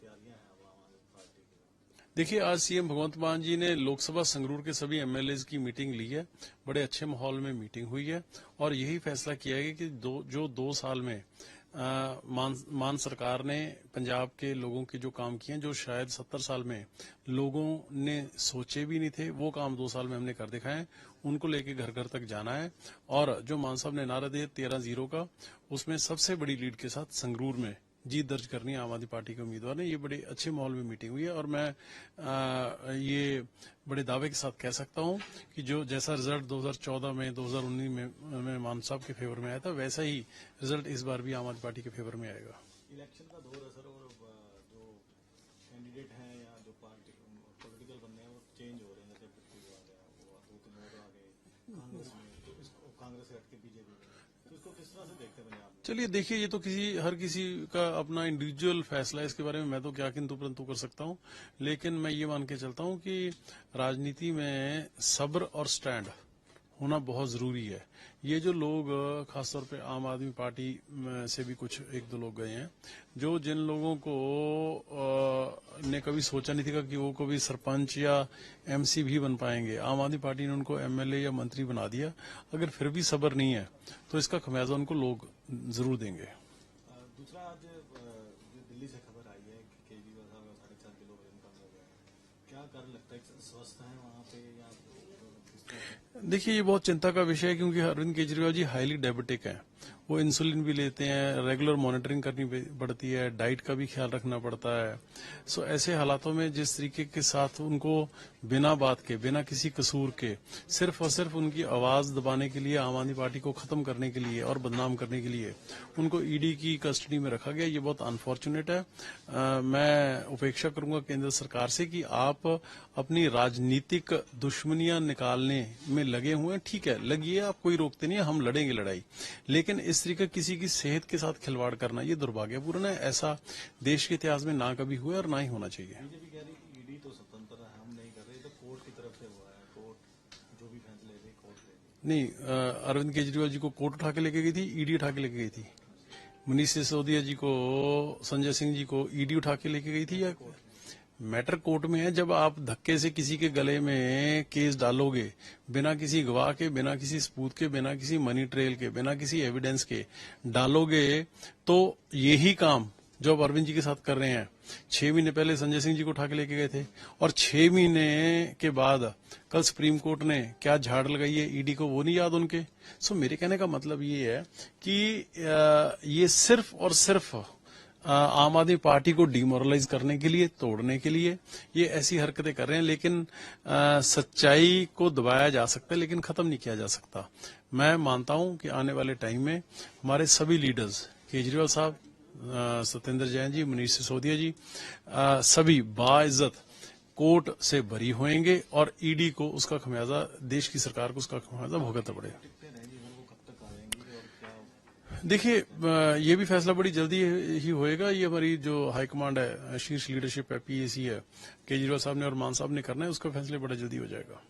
तैयारियां हैं अब आम आदमी पार्टी की? देखिए, आज सीएम भगवंत मान जी ने लोकसभा संगरूर के सभी एमएलए की मीटिंग ली है। बड़े अच्छे माहौल में मीटिंग हुई है और यही फैसला किया गया कि जो 2 साल में मान सरकार ने पंजाब के लोगों के जो काम किए हैं, जो शायद 70 साल में लोगों ने सोचे भी नहीं थे, वो काम 2 साल में हमने कर दिखाए हैं। उनको लेके घर घर तक जाना है और जो मान साहब ने नारा दिया 13-0 का, उसमें सबसे बड़ी लीड के साथ संगरूर में जीत दर्ज करनी है आम आदमी पार्टी के उम्मीदवार ने। ये बड़े अच्छे माहौल में मीटिंग हुई है और मैं ये बड़े दावे के साथ कह सकता हूं कि जो जैसा रिजल्ट 2014 में 2019 में मान साहब के फेवर में आया था, वैसा ही रिजल्ट इस बार भी आम आदमी पार्टी के फेवर में आएगा। इलेक्शन का दौर है सर, और जो कैंडिडेट हैं या जो पार्टी पॉलिटिकल बनने हैं वो चेंज हो रहे हैं, जैसे पृथ्वी आ गया, वो 2-3 और आ गए कांग्रेस में, तो इसको कांग्रेस से हटके बीजेपी में, तो इसको किस तरह से देखते हैं पंजाब में? चलिए देखिए, ये तो हर किसी का अपना इंडिविजुअल फैसला है, इसके बारे में मैं तो क्या किंतु परंतु कर सकता हूं। लेकिन मैं ये मान के चलता हूं कि राजनीति में सब्र और स्टैंड होना बहुत जरूरी है। ये जो लोग खासतौर पे आम आदमी पार्टी से भी कुछ 1-2 लोग गए हैं, जिन लोगों को ने कभी सोचा नहीं था कि वो कभी सरपंच या एमसी भी बन पाएंगे, आम आदमी पार्टी ने उनको एमएलए या मंत्री बना दिया। अगर फिर भी सब्र नहीं है तो इसका खमियाजा उनको लोग जरूर देंगे। दूसरा, आज जो दिल्ली से खबर आई है कि केजरीवाल साहब का 4.5 किलो वजन कम हो गया है, क्या कारण लगता है? स्वस्थ है वहाँ पे या देखिए, ये बहुत चिंता का विषय है क्योंकि अरविंद केजरीवाल जी हाईली डायबिटिक हैं। वो इंसुलिन भी लेते हैं, रेगुलर मॉनिटरिंग करनी पड़ती है, डाइट का भी ख्याल रखना पड़ता है। सो ऐसे हालातों में जिस तरीके के साथ उनको बिना बात के, बिना किसी कसूर के, सिर्फ और सिर्फ उनकी आवाज दबाने के लिए, आम आदमी पार्टी को खत्म करने के लिए और बदनाम करने के लिए उनको ईडी की कस्टडी में रखा गया, ये बहुत अनफॉर्चुनेट है। मैं उपेक्षा करूंगा केंद्र सरकार से कि आप अपनी राजनीतिक दुश्मनियां निकालने में लगे हुए हैं। ठीक है, लगिए, आप कोई रोकते नहीं है, हम लड़ेंगे लड़ाई, लेकिन इस तरीके किसी की सेहत के साथ खिलवाड़ करना ये दुर्भाग्यपूर्ण है। ऐसा देश के इतिहास में ना कभी हुआ और ना ही होना चाहिए। बीजेपी कह रही है कि ईडी तो स्वतंत्र है, हम नहीं कर रहे, तो कोर्ट की तरफ से हुआ है, कोर्ट जो भी फैसले ले कोर्ट लेगी। नहीं, अरविंद केजरीवाल जी को कोर्ट उठा के लेके गई थी, ईडी उठा के लेके गई थी। मनीष सिसोदिया जी को, संजय सिंह जी को ईडी उठा के लेके गई थी। या मैटर कोर्ट में है। जब आप धक्के से किसी के गले में केस डालोगे, बिना किसी गवाह के, बिना किसी सबूत के, बिना किसी मनी ट्रेल के, बिना किसी एविडेंस के डालोगे, तो यही काम जो अब अरविंद जी के साथ कर रहे हैं, 6 महीने पहले संजय सिंह जी को उठा के लेके गए थे और 6 महीने के बाद कल सुप्रीम कोर्ट ने क्या झाड़ लगाई है ईडी को, वो नहीं याद उनके। सो मेरे कहने का मतलब ये है कि ये सिर्फ और सिर्फ आम आदमी पार्टी को डिमोरलाइज करने के लिए, तोड़ने के लिए ये ऐसी हरकतें कर रहे हैं। लेकिन सच्चाई को दबाया जा सकता है, लेकिन खत्म नहीं किया जा सकता। मैं मानता हूं कि आने वाले टाइम में हमारे सभी लीडर्स, केजरीवाल साहब, सत्येंद्र जैन जी, मनीष सिसोदिया जी, सभी बाइज्जत कोर्ट से बरी होंगे और ईडी को उसका खमियाजा, देश की सरकार को उसका खमियाजा भुगतना पड़ेगा। देखिए, ये भी फैसला बड़ी जल्दी ही होएगा। ये हमारी जो हाईकमांड है, शीर्ष लीडरशिप है, पीएसी है, केजरीवाल साहब ने और मान साहब ने करना है, उसका फैसला बड़ा जल्दी हो जाएगा।